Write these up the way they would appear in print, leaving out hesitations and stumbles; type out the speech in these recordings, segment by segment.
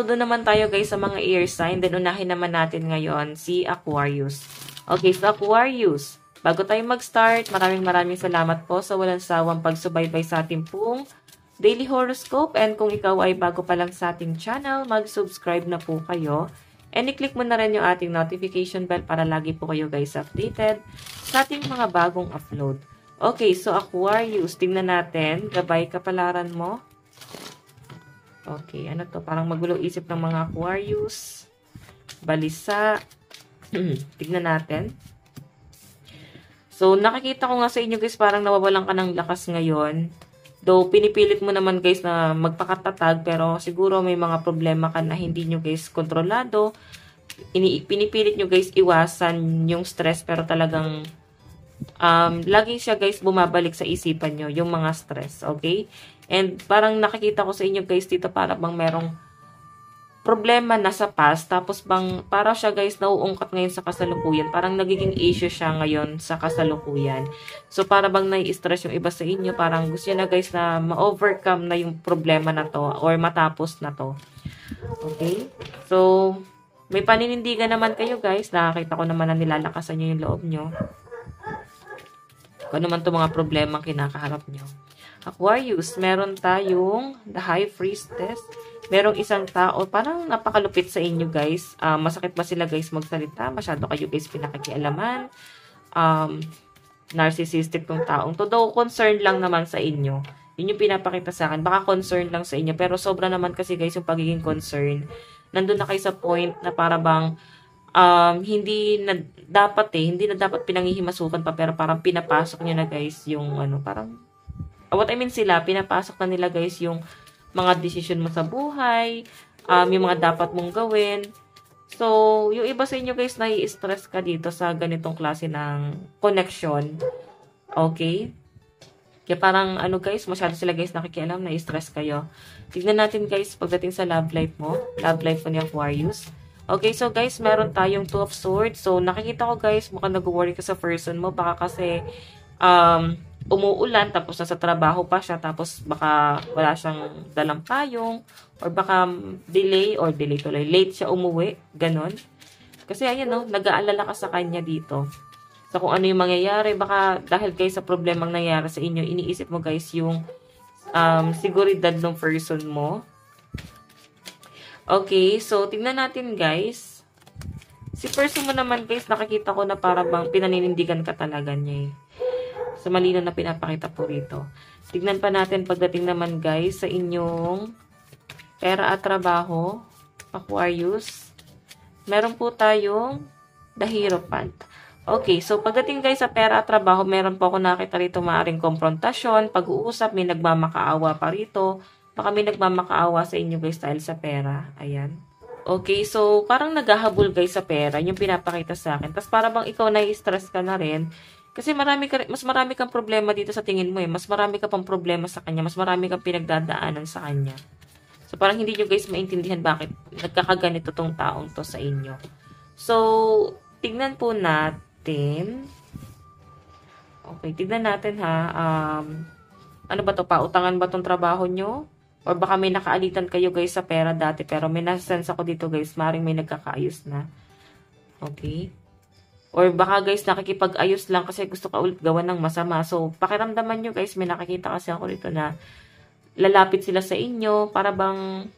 doon naman tayo guys sa mga air sign. Then unahin naman natin ngayon si Aquarius. Okay, so Aquarius, bago tayo mag-start, maraming salamat po sa walang sawang pagsubaybay sa ating pong daily horoscope. And kung ikaw ay bago pa lang sa ating channel, mag-subscribe na po kayo. And i-click mo na rin yung ating notification bell para lagi po kayo guys updated sa ating mga bagong upload. Okay, so Aquarius, tingnan natin. Gabay kapalaran mo. Okay, ano to? Parang magulo isip ng mga Aquarius. Balisa. Tingnan natin. So, nakikita ko nga sa inyo guys, parang nawawalan ka ng lakas ngayon. Though, pinipilit mo naman guys na magpakatatag, pero siguro may mga problema ka na hindi nyo guys kontrolado. Pinipilit nyo guys iwasan yung stress, pero talagang lagi siya guys bumabalik sa isipan nyo, yung mga stress, okay? And parang nakikita ko sa inyo guys dito para bang merong problema na sa past, tapos bang para siya guys nauungkat ngayon sa kasalukuyan, parang nagiging issue siya ngayon sa kasalukuyan. So para bang nai-stress yung iba sa inyo, parang gusto niya na guys na ma-overcome na yung problema na to or matapos na to. Okay? So may paninindigan naman kayo guys, nakakita ko naman na nilalakasan nyo yung loob nyo. Kung ano man itong mga problema kinakaharap nyo. Aquarius, meron tayong the High Priestess. Merong isang tao, parang napakalupit sa inyo guys. Masakit ba sila guys magsalita? Masyado kayo guys pinakikialaman. Narcissistic tong taong to. Though concern lang naman sa inyo. Yun yung pinapakita sa akin. Baka concern lang sa inyo. Pero sobra naman kasi guys yung pagiging concern. Nandun na kayo sa point na para bang hindi na dapat pinanghihimasukan pa, pero parang pinapasok niya na guys yung parang what I mean sila, pinapasok na nila guys yung mga decision mo sa buhay, yung mga dapat mong gawin. So, yung iba sa inyo guys, nai-stress ka dito sa ganitong klase ng connection. Okay? Kaya parang guys, masyado sila guys nakikialam, nai-stress kayo. Tignan natin guys pagdating sa love life mo ni Aquarius. Okay, so guys, meron tayong Two of Swords. So, nakikita ko guys, mukhang nag-worry ka sa person mo. Baka kasi umuulan, tapos nasa trabaho pa siya, tapos baka wala siyang dalang payong, or baka late siya umuwi, ganon. Kasi ayan nag-aalala ka sa kanya dito. So, kung ano yung mangyayari, baka dahil guys sa problemang nangyayari sa inyo, iniisip mo guys yung seguridad ng person mo. Okay, so tingnan natin guys. Si person mo naman guys, nakikita ko na para bang pinaninindigan ka talaga niya eh. Sa malinaw na pinapakita po rito. Tignan pa natin pagdating naman guys sa inyong pera at trabaho, Aquarius. Meron po tayong the Hierophant. Okay, so pagdating guys sa pera at trabaho, meron po ako nakita rito maaring konfrontasyon, pag-uusap, may nagmamakaawa pa rito. Baka may nagmamakaawa sa inyo guys dahil sa pera. Ayan. Okay, so parang naghahabol guys sa pera. Yung pinapakita sa akin. Tapos para bang ikaw nai-stress ka na rin. Kasi mas marami kang problema dito sa tingin mo eh. Mas marami ka pang problema sa kanya. Mas marami kang pinagdadaanan sa kanya. So parang hindi nyo guys maintindihan bakit nagkakaganito tong taong to sa inyo. So, tignan po natin. Okay, tignan natin ha. Ano ba to? Pautangan ba tong trabaho nyo? Or baka may nakaalitan kayo guys sa pera dati, pero may nasense ako dito guys, maring may nagkakaayos na. Okay? Or baka guys, nakikipag-ayos lang kasi gusto ka ulit gawa ng masama. So, pakiramdaman nyo guys, may nakikita kasi ako dito na lalapit sila sa inyo, para bang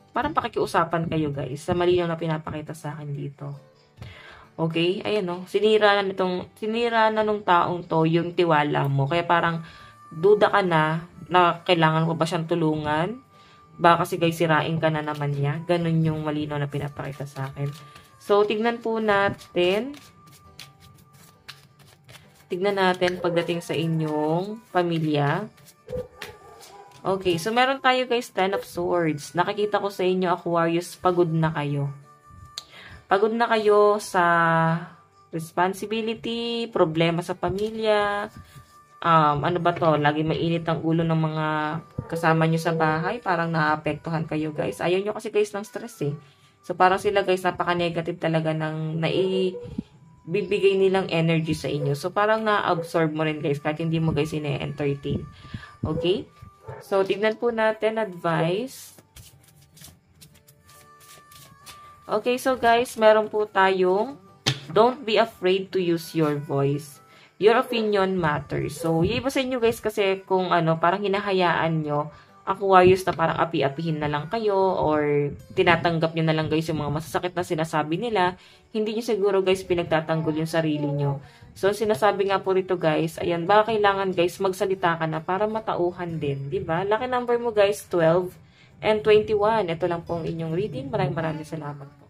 parang pakikiusapan kayo guys, sa malinaw na pinapakita sa akin dito. Okay? Ayan sinira na nung taong to yung tiwala mo. Kaya parang duda ka na kailangan ko ba siyang tulungan? Baka kasi guys, sirain ka na naman niya. Ganun yung malinaw na pinapakita sa akin. So, tignan po natin. Tignan natin pagdating sa inyong pamilya. Okay, so meron tayo guys, Ten of Swords. Nakikita ko sa inyo, Aquarius, pagod na kayo. Pagod na kayo sa responsibility, problema sa pamilya. Ano ba to? Lagi mainit ang ulo ng mga kasama nyo sa bahay. Parang naapektuhan kayo guys. Ayaw nyo kasi guys ng stress eh. So parang sila guys napaka-negative talaga ng bibigay nilang energy sa inyo. So parang na-absorb mo rin guys kahit hindi mo guys ine-entertain. Okay? So tignan po natin advice Okay, so guys, meron po tayong don't be afraid to use your voice. Your opinion matters. So, yung iba sa inyo guys kasi kung parang hinahayaan nyo, Aquarius na parang api-apihin na lang kayo or tinatanggap nyo na lang guys yung mga masasakit na sinasabi nila, hindi nyo siguro guys pinagtatanggol yung sarili nyo. So, sinasabi nga po rito guys, ayan, baka kailangan guys magsalita ka na para matauhan din, di ba? Lucky number mo guys, 12 and 21. Ito lang po ang inyong reading. Maraming salamat po.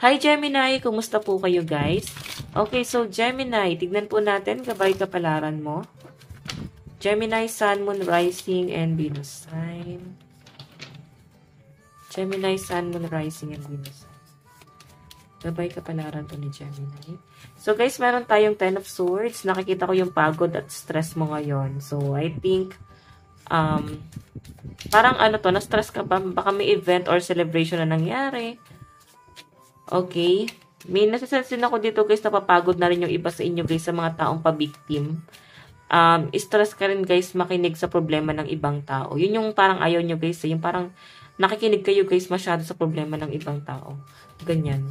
Hi Gemini, kumusta po kayo guys? Okay, so Gemini, tignan po natin gabay kapalaran mo. Gemini, Sun, Moon, Rising, and Venus sign. Gemini, Sun, Moon, Rising, and Venus sign. Gabay kapalaran to ni Gemini. So guys, meron tayong 10 of Swords. Nakikita ko yung pagod at stress mo ngayon. So I think, parang na-stress ka ba? Baka may event or celebration na nangyari. Okay. May nasisense din ako dito guys, napapagod na rin yung iba sa inyo guys sa mga taong pa-victim. Stress ka rin guys makinig sa problema ng ibang tao. Yun yung parang ayaw nyo guys. Yung parang nakikinig kayo guys masyado sa problema ng ibang tao. Ganyan.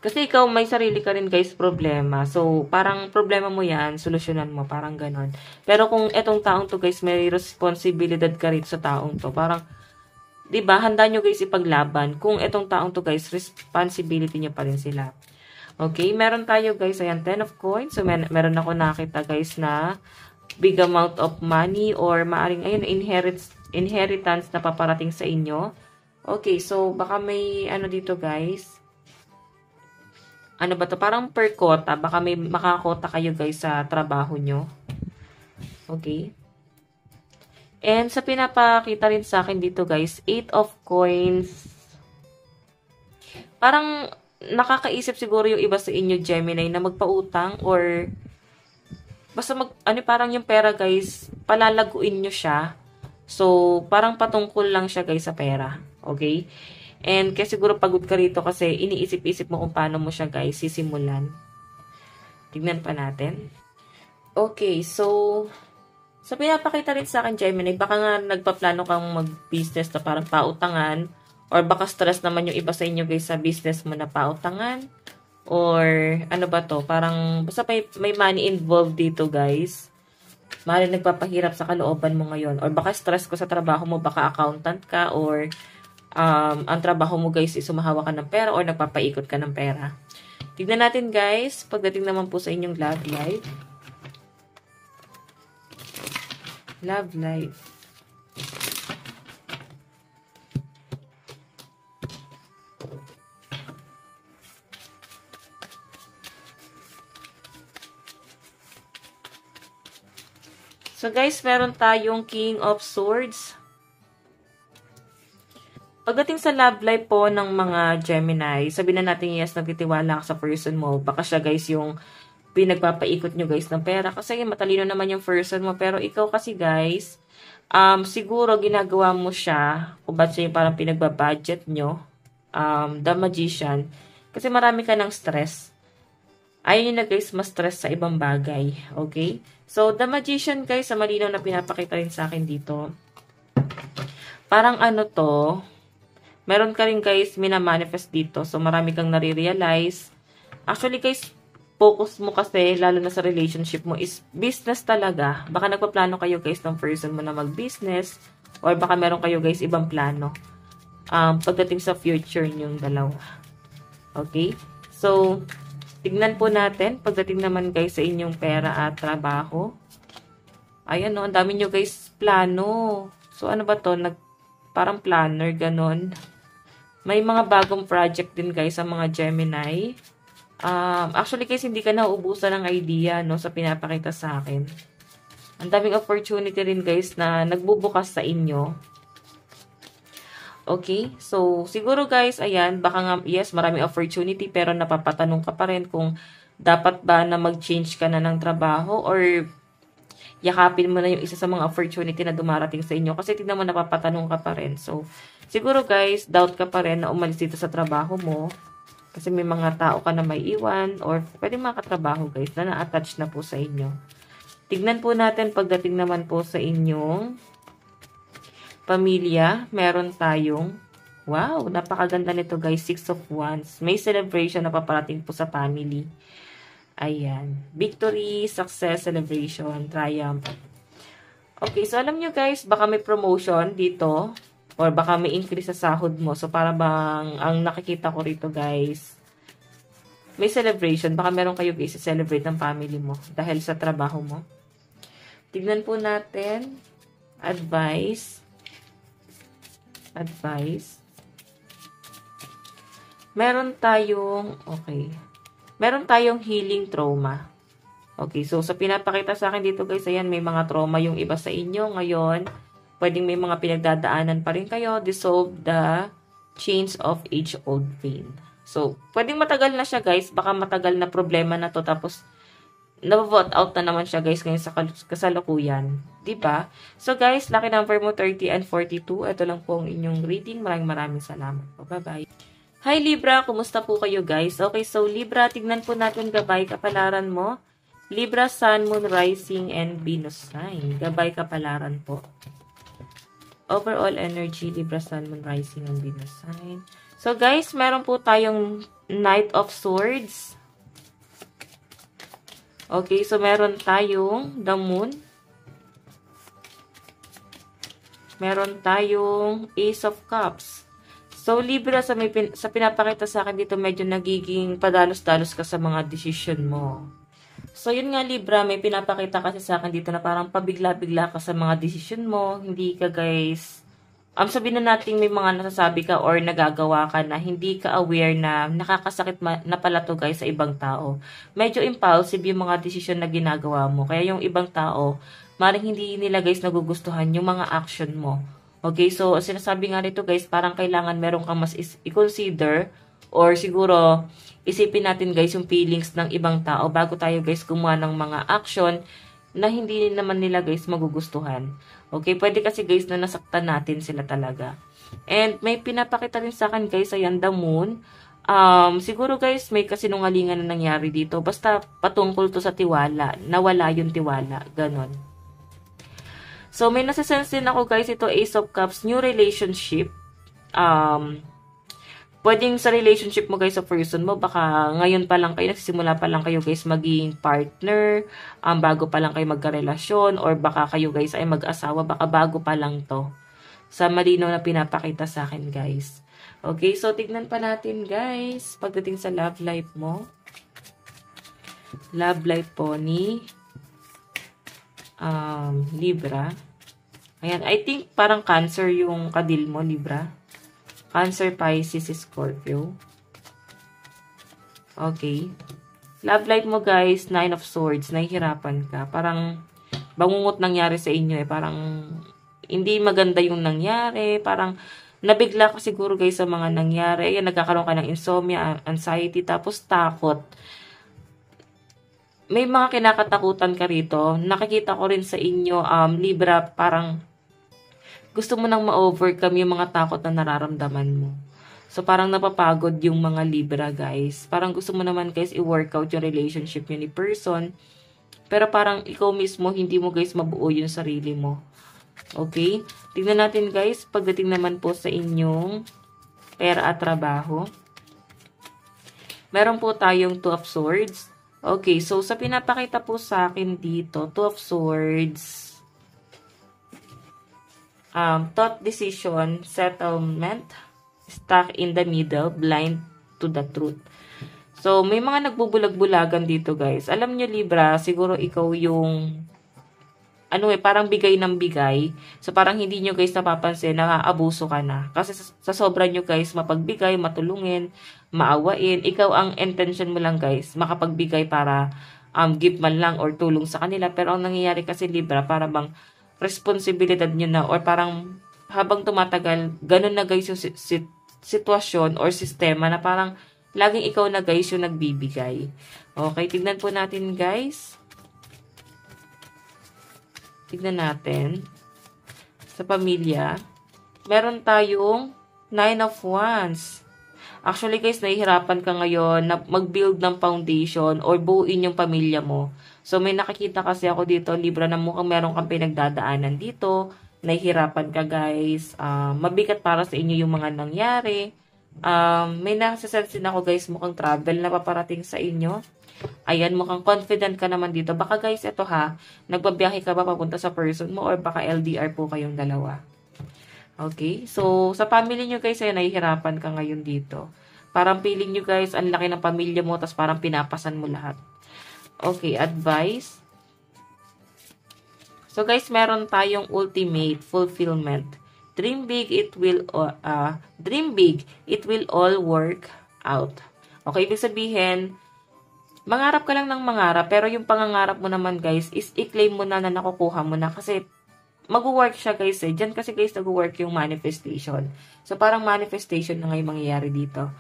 Kasi ikaw may sarili ka rin guys problema. So parang problema mo yan, solusyonan mo. Parang ganon. Pero kung etong taong to guys may responsibilidad ka rin sa taong to. Parang diba, handa nyo guys ipaglaban. Kung etong taong to guys, responsibility nyo pa rin sila. Okay, meron tayo guys, ayan, 10 of coins. So, meron ako nakita guys na big amount of money or maaring, ayun, inheritance na paparating sa inyo. Okay, so, baka may, dito guys. Ano ba to? Parang per quota. Baka may makakota kayo guys sa trabaho nyo. Okay. And sa pinapakita rin sa akin dito guys, 8 of coins. Parang nakakaisip siguro yung iba sa inyo Gemini na magpautang or basta parang yung pera guys, palalaguin nyo siya. So, parang patungkol lang siya guys sa pera. Okay? And kaya siguro pagod ka rito kasi iniisip-isip mo kung paano mo siya guys sisimulan. Tignan pa natin. Okay, so sa pinapakita rin sa akin Gemini, baka nga nagpaplano kang mag-business na parang pautangan. Or baka stress naman yung iba sa inyo guys sa business mo na pautangan. Or ano ba to? Parang basta may money involved dito guys. Maaaring nagpapahirap sa kalooban mo ngayon. Or baka stress ko sa trabaho mo, baka accountant ka. Or ang trabaho mo guys is sumahawa ka ng pera or nagpapaikot ka ng pera. Tignan natin guys. Pagdating naman po sa inyong love life. Love life. So guys, meron tayong King of Swords. Pagdating sa love life po ng mga Gemini, sabihin na natin yes, nagtitiwala ka sa person mo. Baka siya guys yung pinagpapaikot nyo guys ng pera. Kasi matalino naman yung person mo. Pero ikaw kasi guys, siguro ginagawa mo siya, kung ba't siya yung parang pinagbabudget nyo, the Magician. Kasi marami ka ng stress. Ayaw nyo na guys ma-stress sa ibang bagay. Okay? So, the Magician guys, sa malinaw na pinapakita rin sa akin dito. Parang meron ka rin guys minamanifest dito. So, marami kang nare-realize. Actually guys, focus mo kasi, lalo na sa relationship mo, is business talaga. Baka nagpaplano kayo guys ng person mo na mag-business. Or baka meron kayo guys ibang plano. Pagdating sa future nyong dalawa. Okay? So, tignan po natin, pagdating naman guys sa inyong pera at trabaho. Ayan ang dami nyo guys plano. So ano ba to? Parang planner, ganon. May mga bagong project din guys sa mga Gemini. Actually guys, hindi ka nauubusan ng idea no, sa pinapakita sa akin. Ang daming opportunity rin guys na nagbubukas sa inyo. Okay? So, siguro guys, ayan, baka nga, yes, maraming opportunity, pero napapatanong ka pa rin kung dapat ba na mag-change ka na ng trabaho or yakapin mo na yung isa sa mga opportunity na dumarating sa inyo. Kasi tignan mo, napapatanong ka pa rin. So, siguro guys, doubt ka pa rin na umalis dito sa trabaho mo. Kasi may mga tao ka na may iwan or pwede makatrabaho guys na na-attach na po sa inyo. Tignan po natin pagdating naman po sa inyong pamilya, meron tayong Wow, napakaganda nito guys. Six of Wands. May celebration na paparating po sa family. Ayan. Victory, success, celebration, triumph. Okay, so alam nyo guys, baka may promotion dito. Or baka may increase sa sahod mo. So, para bang, ang nakikita ko rito guys, may celebration. Baka meron kayo guys i-celebrate ng family mo. Dahil sa trabaho mo. Tignan po natin. Advice. Advice. Meron tayong healing trauma. Okay, so sa pinapakita sa akin dito guys, ayan, may mga trauma yung iba sa inyo ngayon. Pwedeng may mga pinagdadaanan pa rin kayo. Dissolve the chains of age-old pain. So, pwedeng matagal na siya guys. Baka matagal na problema na to. Tapos, na-vote out na naman siya guys ngayon sa kasalukuyan. Diba? So guys, lucky number mo 30 and 42. Ito lang po ang inyong reading. Maraming salamat po. Bye-bye. Hi Libra, kumusta po kayo guys? Okay, so Libra, tignan po natin gabay kapalaran mo. Libra, Sun, Moon, Rising, and Venus sign. Gabay kapalaran po. Overall energy, Libra, Sun, Moon, Rising, and Venus sign. So guys, meron po tayong Knight of Swords. Okay, so meron tayong the Moon. Meron tayong Ace of Cups. So, Libra, sa pinapakita sa akin dito, medyo nagiging padalos-dalos ka sa mga decision mo. So, yun nga, Libra, may pinapakita kasi sa akin dito na parang pabigla-bigla ka sa mga decision mo. Hindi ka, guys, sabihin na natin may mga nasasabi ka or nagagawa ka na hindi ka aware na nakakasakit na pala to, guys, sa ibang tao. Medyo impulsive yung mga decision na ginagawa mo. Kaya yung ibang tao, maring hindi nila, guys, nagugustuhan yung mga action mo. Okay, so sinasabi nga nito guys, parang kailangan meron kang mas i-consider or siguro isipin natin guys yung feelings ng ibang tao bago tayo guys gumawa ng mga action na hindi naman nila guys magugustuhan. Okay, pwede kasi guys na nasaktan natin sila talaga. And may pinapakita rin sa akin guys, ayan, the Moon. Siguro guys may kasinungalingan na nangyari dito. Basta patungkol to sa tiwala. Nawala yung tiwala. Ganon. So, may nasa-sense din ako guys, ito Ace of Cups, new relationship. Pwedeng sa relationship mo guys, sa person mo, baka ngayon pa lang kayo, nagsisimula pa lang kayo guys maging partner, bago pa lang kayo magkarelasyon, or baka kayo guys ay mag-asawa, baka bago pa lang to. Sa malinaw na pinapakita sa akin guys. Okay, so tignan pa natin guys, pagdating sa love life mo. Love life po ni Libra. Ayan, I think parang Cancer yung kadil mo, Libra. Cancer, Pisces, Scorpio. Okay. Love life mo, guys, Nine of Swords. Nahihirapan ka. Parang bangungot nangyari sa inyo eh. Parang hindi maganda yung nangyari. Parang nabigla ka siguro, guys, sa mga nangyari. Ayan, nagkakaroon ka ng insomnia, anxiety, tapos takot. May mga kinakatakutan ka rito. Nakikita ko rin sa inyo, Libra, parang gusto mo nang ma-overcome yung mga takot na nararamdaman mo. So, parang napapagod yung mga Libra, guys. Parang gusto mo naman, guys, i-workout yung relationship yun ni person. Pero parang ikaw mismo, hindi mo, guys, mabuo yung sarili mo. Okay? Tingnan natin, guys, pagdating naman po sa inyong pera at trabaho. Meron po tayong Two of Swords. Okay, so sa pinapakita po sa akin dito, Two of Swords, thought decision, settlement, stuck in the middle, blind to the truth. So, may mga nagbubulag-bulagan dito, guys. Alam nyo, Libra, siguro ikaw yung, parang bigay ng bigay. So, parang hindi nyo, guys, napapansin na aabuso ka na. Kasi sa sobra nyo, guys, mapagbigay, matulungin, maawain. Ikaw ang intention mo lang, guys, makapagbigay para give man lang or tulong sa kanila. Pero ang nangyayari kasi, Libra, para bang responsibilidad nyo na or parang habang tumatagal, ganun na, guys, yung sitwasyon or sistema na parang laging ikaw na, guys, yung nagbibigay. Okay, tignan po natin, guys. Tignan natin. Sa pamilya, meron tayong Nine of Wands. Actually, guys, nahihirapan ka ngayon na mag-build ng foundation or buuin yung pamilya mo. So, may nakikita kasi ako dito, Libra, na mukhang meron kang pinagdadaanan dito. nahihirapan ka guys, mabigat para sa inyo yung mga nangyari. May nasa-sense din ako guys, mukhang travel na paparating sa inyo. Ayan, mukhang confident ka naman dito. Baka guys, ito ha, nagbabiyahe ka ba papunta sa person mo or baka LDR po kayong dalawa. Okay, so sa family nyo guys, ay nahihirapan ka ngayon dito. Parang feeling nyo guys, ang laki ng pamilya mo, tas parang pinapasan mo lahat. Okay, advice. So guys, meron tayong ultimate fulfillment. Dream big, it will all work out. Okay, ibig sabihin, mangarap ka lang ng mangarap, pero yung pangangarap mo naman guys, is i-claim mo na nakukuha mo na kasi mag-work siya guys eh. Diyan kasi guys nag-work yung manifestation. So parang manifestation na ngayon mangyayari dito.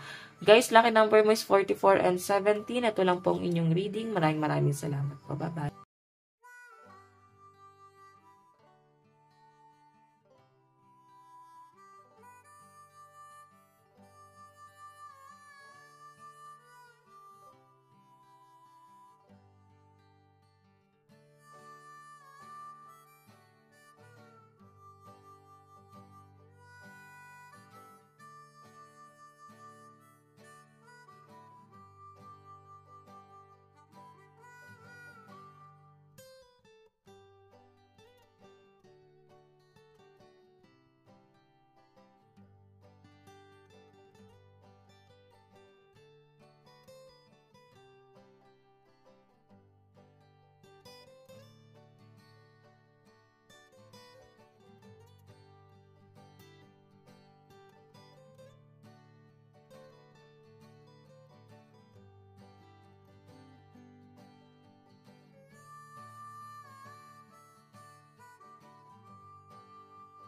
Guys, lucky number mo is 44 and 17. Ito lang pong inyong reading. Maraming salamat po. Bye-bye.